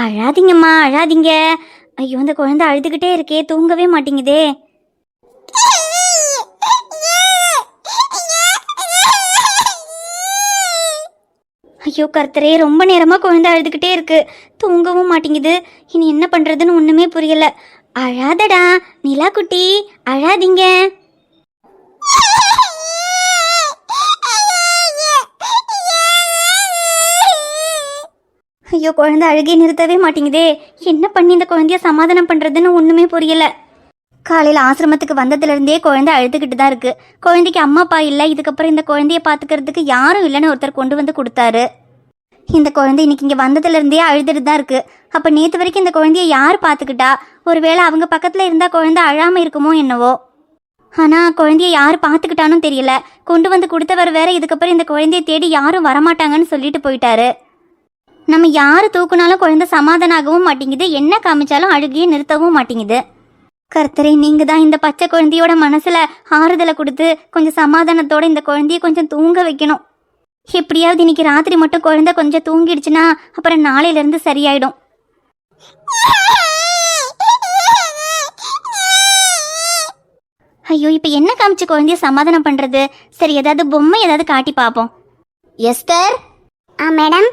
அழாதீங்கம்மா, அழாதீங்க. ஐயோ, அந்த குழந்தை அழுதுகிட்டே இருக்கே, தூங்கவே மாட்டேங்குதே. ஐயோ கர்த்தரே, ரொம்ப நேரமா குழந்தை அழுதுகிட்டே இருக்கு, தூங்கவும் மாட்டேங்குது. இனி என்ன பண்றதுன்னு ஒண்ணுமே புரியல. அழாதடா நிலா குட்டி, அழாதீங்க. ஐயோ, குழந்தை அழுகே நிறுத்தவே மாட்டேங்குதே. என்ன பண்ணி இந்த குழந்தைய சமாதானம் பண்றதுன்னு ஒண்ணுமே புரியல. காலையில் ஆசிரமத்துக்கு வந்ததுலேருந்தே குழந்தை அழுதுகிட்டு தான் இருக்கு. குழந்தைக்கு அம்மா அப்பா இல்லை, இதுக்கப்புறம் இந்த குழந்தைய பார்த்துக்கிறதுக்கு யாரும் இல்லைன்னு ஒருத்தர் கொண்டு வந்து கொடுத்தாரு. இந்த குழந்தை இன்னைக்கு இங்கே வந்ததுலேருந்தே அழுதுட்டு தான் இருக்கு. அப்போ நேற்று வரைக்கும் இந்த குழந்தைய யார் பார்த்துக்கிட்டா? ஒருவேளை அவங்க பக்கத்தில் இருந்தால் குழந்தை அழாமல் இருக்குமோ என்னவோ. ஆனால் குழந்தைய யார் பார்த்துக்கிட்டானும் தெரியல. கொண்டு வந்து கொடுத்தவர் வேற இதுக்கப்புறம் இந்த குழந்தைய தேடி யாரும் வரமாட்டாங்கன்னு சொல்லிட்டு போயிட்டாரு. நம்ம யார் தூக்குனாலும் குழந்தை சமாதானமாகவும் மாட்டேங்குது, என்ன காமிச்சாலும் அழுகையை நிறுத்தவும் மாட்டேங்குது. கர்த்தரே, நீங்க தான் இந்த பச்சை குழந்தையோட மனசுல ஆறுதலை கொடுத்து கொஞ்சம் சமாதானத்தோட இந்த குழந்தைய கொஞ்சம் தூங்க வைக்கணும். எப்படியாவது இன்னைக்கு ராத்திரி மட்டும் குழந்தை கொஞ்சம் தூங்கிடுச்சுன்னா அப்புறம் நாளையில இருந்து சரியாயிடும். ஐயோ, இப்ப என்ன காமிச்சு குழந்தைய சமாதானம் பண்றது? சரி, ஏதாவது பொம்மை ஏதாவது காட்டி பார்ப்போம். எஸ்தர். மேடம்.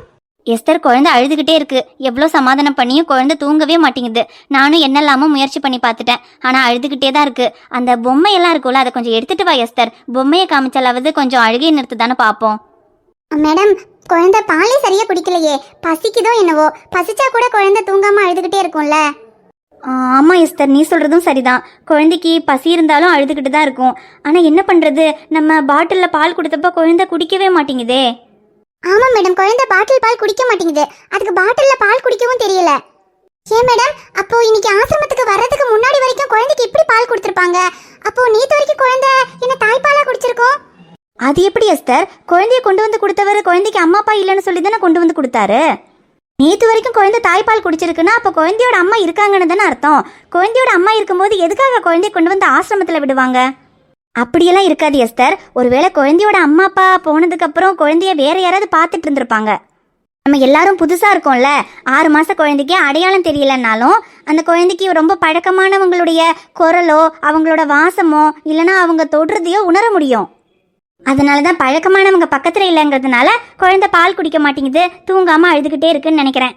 எஸ்தர், குழந்தை அழுதுகிட்டே இருக்கு. எவ்வளோ சமாதானம் பண்ணியும் குழந்தை தூங்கவே மாட்டேங்குது. நானும் என்னெல்லாமோ முயற்சி பண்ணி பார்த்துட்டேன், ஆனால் அழுதுகிட்டே தான் இருக்கு. அந்த பொம்மையெல்லாம் இருக்கும்ல, அதை கொஞ்சம் எடுத்துட்டு வா எஸ்தர். பொம்மையை காமிச்சாலாவது கொஞ்சம் அழுகையை நிறுத்து தானே பார்ப்போம். மேடம், குழந்தை பாலே சரியா குடிக்கலையே, பசிக்குதோ என்னவோ. பசிச்சா கூட குழந்தை தூங்காம அழுதுகிட்டே இருக்கும்ல. ஆமாம் எஸ்தர், நீ சொல்கிறதும் சரிதான். குழந்தைக்கு பசி இருந்தாலும் அழுதுகிட்டு தான் இருக்கும். ஆனால் என்ன பண்ணுறது, நம்ம பாட்டிலில் பால் கொடுத்தப்போ குழந்தை குடிக்கவே மாட்டேங்குதே. ஆமா மேடம், குழந்தை பாட்டில் பால் குடிக்க மாட்டேங்குது. அதுக்கு பாட்டில்ல பால் குடிக்கவும் தெரியல. ஏன் மேடம், அப்போ இன்னைக்கு ஆசிரமத்துக்கு வர்றதுக்கு முன்னாடி வரைக்கும் குழந்தைக்கு எப்படி பால் கொடுத்துருப்பாங்க? அப்போ நேத்து வரைக்கும் குழந்தை என்ன தாய்ப்பாலா குடிச்சிருக்கோம்? அது எப்படி எஸ்தர்? குழந்தைய கொண்டு வந்து கொடுத்தவர் குழந்தைக்கு அம்மா அப்பா இல்லைன்னு சொல்லி தானே கொண்டு வந்து கொடுத்தாரு. நேற்று வரைக்கும் குழந்தை தாய்ப்பால் குடிச்சிருக்குன்னா அப்போ குழந்தையோட அம்மா இருக்காங்கன்னு தானே அர்த்தம். குழந்தையோட அம்மா இருக்கும்போது எதுக்காக குழந்தைய கொண்டு வந்து ஆசிரமத்தில் விடுவாங்க? அப்படியெல்லாம் இருக்காது எஸ்தர். ஒருவேளை குழந்தையோட அம்மா அப்பா போனதுக்கப்புறம் குழந்தைய வேற யாராவது பார்த்துட்டு இருந்திருப்பாங்க. நம்ம எல்லாரும் புதுசாக இருக்கோம்ல, 6 மாத குழந்தைக்கு அடையாளம் தெரியலன்னாலும் அந்த குழந்தைக்கு ரொம்ப பழக்கமானவங்களுடைய குரலோ அவங்களோட வாசமோ இல்லைனா அவங்க தொடுறதையோ உணர முடியும். அதனால தான் பழக்கமானவங்க பக்கத்தில் இல்லைங்கிறதுனால குழந்தை பால் குடிக்க மாட்டேங்குது, தூங்காமல் அழுதுகிட்டே இருக்குன்னு நினைக்கிறேன்.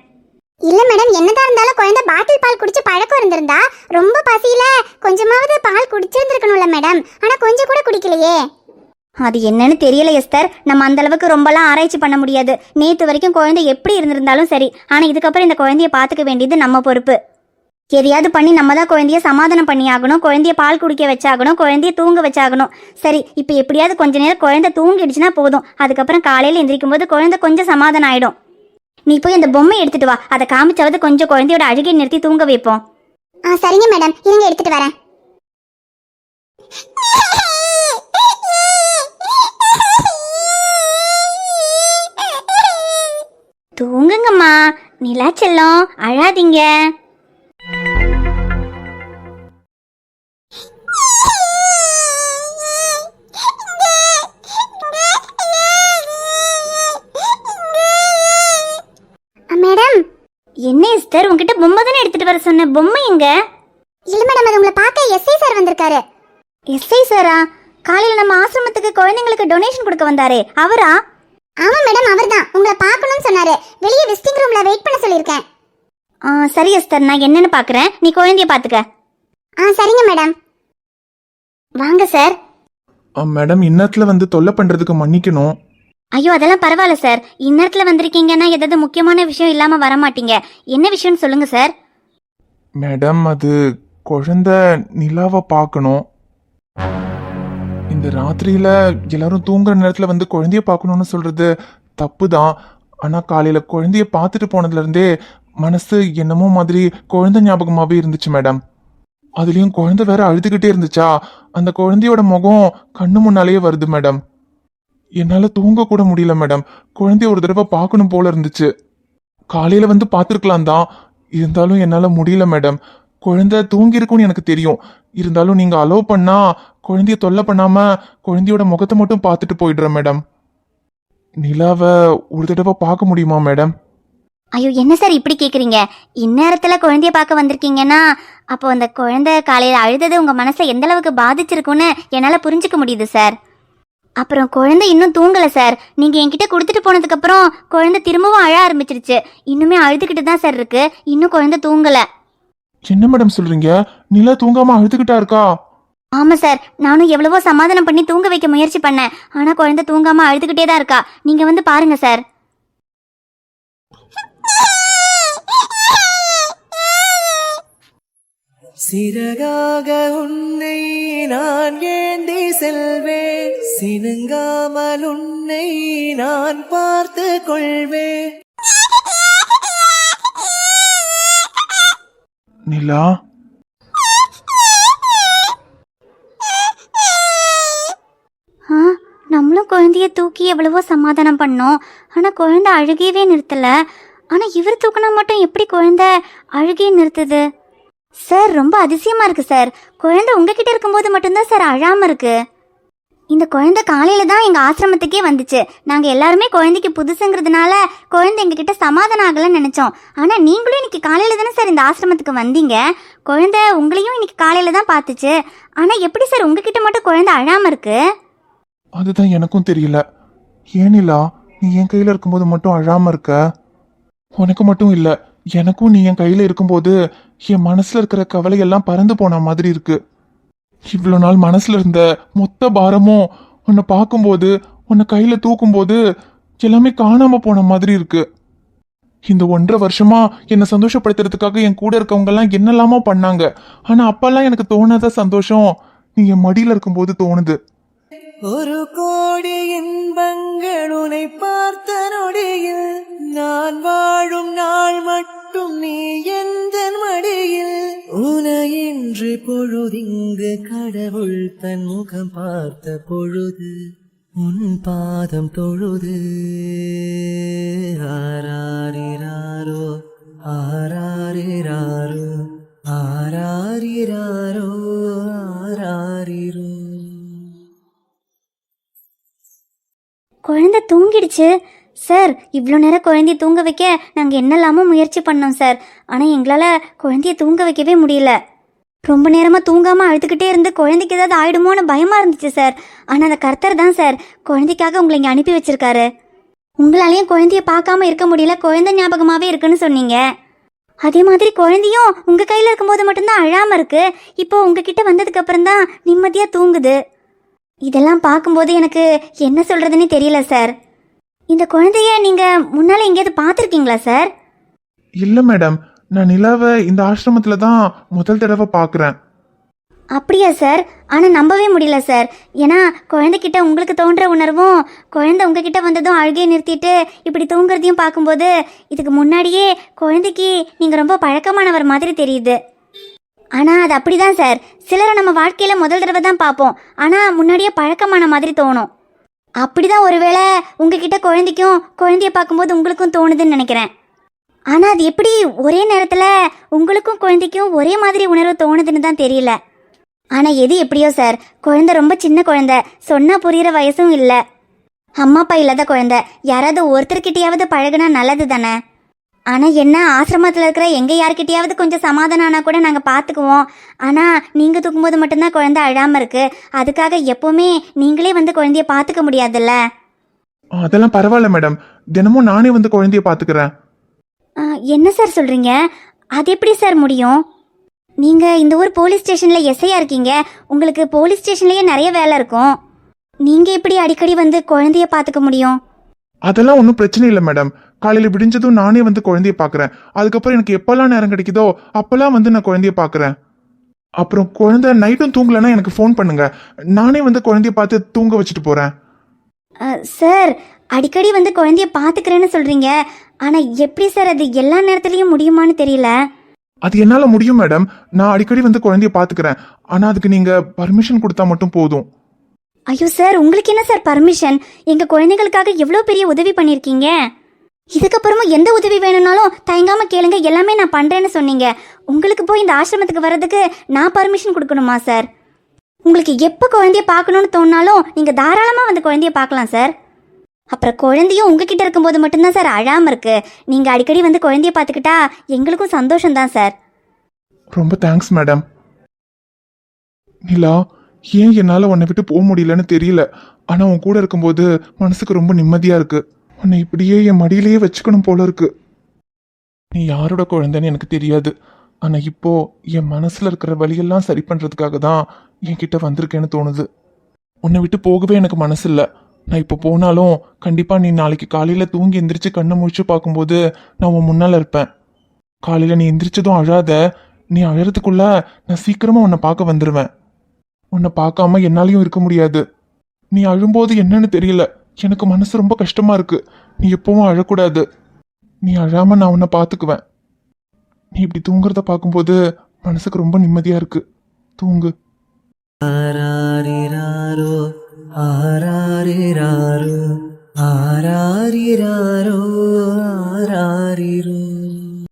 இல்ல மேடம், என்னதான் இருந்தாலும் குழந்தை பாட்டில் பால் குடிச்சு பழக்கம் இருந்திருந்தா ரொம்ப பசியில கொஞ்சமாவது பால் குடிச்சிருந்திருக்கணும்ல மேடம். ஆனா கொஞ்சம் கூட குடிக்கலையே. அது என்னன்னு தெரியல எஸ்தர். நம்ம அந்த அளவுக்கு ரொம்பலாம் ஆராய்ச்சி பண்ண முடியாது. நேற்று வரைக்கும் குழந்தை எப்படி இருந்திருந்தாலும் சரி, ஆனால் இதுக்கப்புறம் இந்த குழந்தைய பார்த்துக்க வேண்டியது நம்ம பொறுப்பு. எதையாவது பண்ணி நம்ம தான் குழந்தைய சமாதானம் பண்ணி ஆகணும், குழந்தைய பால் குடிக்க வச்சாகணும், குழந்தைய தூங்க வச்சாகணும். சரி, இப்போ எப்படியாவது கொஞ்ச நேரம் குழந்தை தூங்கிடுச்சுன்னா போதும். அதுக்கப்புறம் காலையில் எந்திரிக்கும் போது குழந்தை கொஞ்சம் சமாதானம் ஆயிடும். நீ போய் அந்த பொம்மை எடுத்துட்டு வா, அதை காமிச்சாவது கொஞ்சம் குழந்தையோட அழுகை நிறுத்தி தூங்க வைப்போம். சரிங்க மேடம், இருங்க எடுத்துட்டு வரேன். தூங்குங்கம்மா நிலா செல்லம், அழாதீங்க. மேடம். என்ன எஸ்தர், உங்ககிட்ட பொம்மை தானே எடுத்துட்டு வர சொன்ன, பொம்மை எங்க? இல்ல மேடம், அது உங்களை பார்க்க எஸ்ஐ சார் வந்திருக்காரு. எஸ்ஐ சாரா? காலையில் நம்ம ஆசிரமத்துக்கு குழந்தைங்களுக்கு டொனேஷன் கொடுக்க வந்தாரே, அவரா? ஆமா மேடம், அவர்தான். உங்களை பார்க்கணும்னு சொன்னாரு. வெளியே விசிட்டிங் ரூம்ல வெயிட் பண்ண சொல்லியிருக்கேன். சரி எஸ்தர், நான் என்னன்னு பார்க்குறேன், நீ குழந்தைய பார்த்துக்க. சரிங்க மேடம். வாங்க சார். மேடம், இந்நேரத்தில் வந்து தொல்லை பண்ணுறதுக்கு மன்னிக்கணும். ஐயோ, அதெல்லாம் பரவாயில்ல சார். இந்நேரத்தில் வந்திருக்கீங்கன்னா ஏதாவது முக்கியமான விஷயம் இல்லாமல் வரமாட்டீங்க. என்ன விஷயம்னு சொல்லுங்க சார். மேடம், அது குழந்தை நிலாவை பார்க்கணும். இந்த ராத்திரியில எல்லாரும் தூங்குற நேரத்தில் வந்து குழந்தைய பார்க்கணும்னு சொல்றது தப்பு தான். ஆனால் காலையில் குழந்தைய பார்த்துட்டு போனதுலேருந்தே மனசு என்னமோ மாதிரி குழந்தை ஞாபகமாகவே இருந்துச்சு மேடம். அதுலேயும் குழந்தை வேற அழுதுகிட்டே இருந்துச்சா, அந்த குழந்தையோட முகம் கண்ணு முன்னாலேயே வருது மேடம். என்னால் தூங்க கூட முடியல மேடம். குழந்தைய ஒரு தடவை பார்க்கணும் போல இருந்துச்சு. காலையில் வந்து பார்த்துருக்கலாம் தான், இருந்தாலும் என்னால் முடியல மேடம். குழந்தை தூங்கியிருக்கும்னு எனக்கு தெரியும். இருந்தாலும் நீங்கள் அலோவ் பண்ணா குழந்தைய தொல்லை பண்ணாம குழந்தையோட முகத்தை மட்டும் பார்த்துட்டு போயிடுறேன் மேடம். நிலாவை ஒரு தடவை பார்க்க முடியுமா மேடம்? ஐயோ என்ன சார் இப்படி கேட்குறீங்க? இந்நேரத்தில் குழந்தைய பார்க்க வந்திருக்கீங்கன்னா அப்போ அந்த குழந்தை காலையில் அழுதது உங்கள் மனசை எந்த அளவுக்கு பாதிச்சிருக்குன்னு என்னால் புரிஞ்சுக்க முடியுது சார். அப்புறம் குழந்தை இன்னும் தூங்கலை சார். நீங்கள் என்கிட்ட கொடுத்துட்டு போனதுக்கப்புறம் குழந்தை திரும்பவும் அழ ஆரம்பிச்சிருச்சு. இன்னுமே அழுதுகிட்டு தான் சார் இருக்கு. இன்னும் குழந்தை தூங்கலை. என்ன மேடம் சொல்றீங்க? நிலா தூங்காம அழுதுகிட்டா இருக்கா? ஆமாம் சார், நானும் எவ்வளவோ சமாதானம் பண்ணி தூங்க வைக்க முயற்சி பண்ணேன். ஆனால் குழந்தை தூங்காமல் அழுதுகிட்டே தான் இருக்கா. நீங்கள் வந்து பாருங்க சார். சிறகாக உன்னை நான் ஏந்தி செல்வேன், சினுங்காமல் உன்னை நான் பார்த்து கொள்வேன். நிலா, நம்மளும் குழந்தைய தூக்கி எவ்வளவோ சமாதானம் பண்ணோம். ஆனால் குழந்தை அழுகையவே நிறுத்தலை. ஆனால் இவர் தூக்கினா மட்டும் எப்படி குழந்தை அழுகையை நிறுத்துது? சார் ரொம்ப அதிசயமாக இருக்குது சார். குழந்தை உங்ககிட்ட இருக்கும்போது மட்டும்தான் சார் அழாமல் இருக்கு. இந்த குழந்தை காலையில் தான் எங்கள் ஆசிரமத்துக்கே வந்துச்சு. நாங்கள் எல்லாருமே குழந்தைக்கு புதுசுங்கிறதுனால குழந்தை எங்ககிட்ட சமாதானம் ஆகலைன்னு நினச்சோம். ஆனால் நீங்களும் இன்னைக்கு காலையில் தானே சார் இந்த ஆசிரமத்துக்கு வந்தீங்க. குழந்தை உங்களையும் இன்னைக்கு காலையில் தான் பார்த்துச்சு. ஆனால் எப்படி சார் உங்ககிட்ட மட்டும் குழந்தை அழாமல் இருக்கு? அதுதான் எனக்கும் தெரியல. ஏன் நிலா, நீ என் கையில இருக்கும்போது மட்டும் அழாம இருக்க? உனக்கு மட்டும் இல்ல, எனக்கும் நீ என் கையில இருக்கும்போது என் மனசுல இருக்கிற கவலையெல்லாம் பறந்து போன மாதிரி இருக்கு. இவ்வளோ நாள் மனசுல இருந்த மொத்த பாரமும் உன்னை பார்க்கும்போது, உன்னை கையில தூக்கும்போது எல்லாமே காணாம போன மாதிரி இருக்கு. இந்த 1.5 வருஷமா என்னை சந்தோஷப்படுத்துறதுக்காக என் கூட இருக்கவங்க எல்லாம் என்னெல்லாமோ பண்ணாங்க. ஆனா அப்பெல்லாம் எனக்கு தோணாத சந்தோஷம் நீ என் மடியில இருக்கும்போது தோணுது. ஒரு கோடி இன்பங்கள் உன்னை பார்த்த நொடியில், நான் வாழும் நாள் மட்டும் நீ எந்த மடியில். உனையின்றி பொழுதிங்கு கடவுள் தன் முகம் பார்த்த பொழுது, உன் பாதம் தொழுது. ஆராரிராரோ ஆராரிராரோ ஆராரிராரோ ஆராரிரோ. குழந்தை தூங்கிடுச்சு சார். இவ்வளோ நேரம் குழந்தைய தூங்க வைக்க நாங்கள் என்னெல்லாமோ முயற்சி பண்ணோம் சார். ஆனால் எங்களால் குழந்தைய தூங்க வைக்கவே முடியல. ரொம்ப நேரமாக தூங்காமல் அழுதுகிட்டே இருந்து குழந்தைக்கு ஏதாவது ஆயிடுமோன்னு பயமாக இருந்துச்சு சார். ஆனால் அந்த கர்த்தர் தான் சார் குழந்தைக்காக உங்களை இங்கே அனுப்பி வச்சிருக்காரு. உங்களாலேயும் குழந்தைய பார்க்காம இருக்க முடியல, குழந்தை ஞாபகமாகவே இருக்குன்னு சொன்னீங்க. அதே மாதிரி குழந்தையும் உங்கள் கையில் இருக்கும்போது மட்டும்தான் அழாமல் இருக்கு. இப்போ உங்ககிட்ட வந்ததுக்கு அப்புறம் தான் நிம்மதியாக தூங்குது. இதெல்லாம் பார்க்கும்போது எனக்கு என்ன சொல்கிறதுன்னு தெரியல சார். இந்த குழந்தைய நீங்கள் முன்னால் எங்கேயாவது பார்த்துருக்கீங்களா சார்? இல்ல மேடம், நான் நிலாவை இந்த ஆசிரமத்துல தான் முதல் தடவை பார்க்குறேன். அப்படியா சார்? ஆனால் நம்பவே முடியல சார். ஏன்னா குழந்தைகிட்ட உங்களுக்கு தோன்ற உணர்வும் குழந்தை உங்ககிட்ட வந்ததும் அழுகையை நிறுத்திட்டு இப்படி தூங்குறதையும் பார்க்கும்போது இதுக்கு முன்னாடியே குழந்தைக்கு நீங்கள் ரொம்ப பழக்கமானவர் மாதிரி தெரியுது. ஆனால் அது அப்படி தான் சார். சிலரை நம்ம வாழ்க்கையில் முதல் தடவை தான் பார்ப்போம், ஆனால் முன்னாடியே பழக்கமான மாதிரி தோணும். அப்படி தான் ஒருவேளை உங்ககிட்ட குழந்தைக்கும் குழந்தைய பார்க்கும்போது உங்களுக்கும் தோணுதுன்னு நினைக்கிறேன். ஆனால் அது எப்படி ஒரே நேரத்தில் உங்களுக்கும் குழந்தைக்கும் ஒரே மாதிரி உணர்வு தோணுதுன்னு தான் தெரியல. ஆனால் எது எப்படியோ சார், குழந்தை ரொம்ப சின்ன குழந்தை, சொன்னால் புரிகிற வயசும் இல்லை. அம்மா அப்பா இல்லாத குழந்தை, யாராவது ஒருத்தர்கிட்டையாவது பழகுனா நல்லது தானே. ஆனால் என்ன, ஆசிரமத்தில் இருக்கிற எங்கள் யார்கிட்டையாவது கொஞ்சம் சமாதானம் ஆனால் கூட நாங்கள் பார்த்துக்குவோம். ஆனால் நீங்கள் தூக்கும்போது மட்டும்தான் குழந்தை அழாமல் இருக்கு. அதுக்காக எப்போவுமே நீங்களே வந்து குழந்தைய பார்த்துக்க முடியாதுல்ல. அதெல்லாம் பரவாயில்ல மேடம், தினமும் நானே வந்து குழந்தைய பார்த்துக்கிறேன். என்ன சார் சொல்கிறீங்க? அது எப்படி சார் முடியும்? நீங்கள் இந்த ஊர் போலீஸ் ஸ்டேஷனில் எஸ்ஐயா இருக்கீங்க. உங்களுக்கு போலீஸ் ஸ்டேஷன்லேயே நிறைய வேலை இருக்கும். நீங்கள் எப்படி அடிக்கடி வந்து குழந்தைய பார்த்துக்க முடியும்? அதெல்லாம் ஒன்றும் பிரச்சனை இல்லை மேடம். காலையில் விடிஞ்சதும் நானே வந்து குழந்தைய பார்க்குறேன். அதுக்கப்புறம் எனக்கு எப்போல்லாம் நேரம் கிடைக்குதோ அப்போல்லாம் வந்து நான் குழந்தைய பார்க்குறேன். அப்புறம் குழந்தை நைட்டும் தூங்கலைன்னா எனக்கு ஃபோன் பண்ணுங்க, நானே வந்து குழந்தைய பார்த்து தூங்க வச்சுட்டு போகிறேன். சார், அடிக்கடி வந்து குழந்தைய பார்த்துக்கிறேன்னு சொல்கிறீங்க. ஆனால் எப்படி சார் அது எல்லா நேரத்துலையும் முடியுமான்னு தெரியல. அது என்னால் முடியும் மேடம். நான் அடிக்கடி வந்து குழந்தைய பார்த்துக்கிறேன். ஆனால் அதுக்கு நீங்கள் பர்மிஷன் கொடுத்தா மட்டும் போதும். ஐயோ சார், உங்களுக்கு என்ன சார் பர்மிஷன்? எங்கள் குழந்தைகளுக்காக எவ்வளோ பெரிய உதவி பண்ணியிருக்கீங்க. இதுக்கப்புறமும் எந்த உதவி வேணும்னாலும் தயங்காமல் கேளுங்க, எல்லாமே நான் பண்ணுறேன்னு சொன்னீங்க. உங்களுக்கு போய் இந்த ஆசிரமத்துக்கு வர்றதுக்கு நான் பர்மிஷன் கொடுக்கணுமா சார்? உங்களுக்கு எப்போ குழந்தைய பார்க்கணுன்னு தோணுனாலும் நீங்கள் தாராளமாக வந்து குழந்தைய பார்க்கலாம் சார். அப்புறம் குழந்தையும் உங்ககிட்ட இருக்கும்போது மட்டும்தான் சார் அழாம இருக்கு. நீங்க அடிக்கடி வந்து குழந்தைய பார்த்துக்கிட்டா எங்களுக்கும் சந்தோஷம்தான் சார். ரொம்ப தேங்க்ஸ் மேடம். நிலா, ஏன் என்னால் உன்னை விட்டு போக முடியலன்னு தெரியல. ஆனால் உன் கூட இருக்கும்போது மனசுக்கு ரொம்ப நிம்மதியாக இருக்கு. உன்னை இப்படியே என் மடியிலேயே வச்சுக்கணும் போல இருக்கு. நீ யாரோட குழந்தைன்னு எனக்கு தெரியாது. ஆனால் இப்போ என் மனசில் இருக்கிற வழியெல்லாம் சரி பண்ணுறதுக்காக தான் என்கிட்ட வந்திருக்கேன்னு தோணுது. உன்னை விட்டு போகவே எனக்கு மனசு இல்லை. நான் இப்போ போனாலும் கண்டிப்பாக நீ நாளைக்கு காலையில் தூங்கி எந்திரிச்சு கண்ணை முழிச்சு பார்க்கும்போது நான் உன் முன்னால் இருப்பேன். காலையில் நீ எந்திரிச்சதும் அழாத. நீ அழறதுக்குள்ள நான் சீக்கிரமாக உன்னை பார்க்க வந்துடுவேன். உன்னை பார்க்காம என்னாலையும் இருக்க முடியாது. நீ அழும்போது என்னன்னு தெரியல, எனக்கு மனசு ரொம்ப கஷ்டமா இருக்கு. நீ எப்பவும் அழக்கூடாது. நீ அழாம நான் உன்னை பார்த்துக்குவேன். நீ இப்படி தூங்குறத பார்க்கும்போது மனசுக்கு ரொம்ப நிம்மதியா இருக்கு. தூங்கு. ஆராரிராரோ ஆராரிராரோ ஆராரிராரோ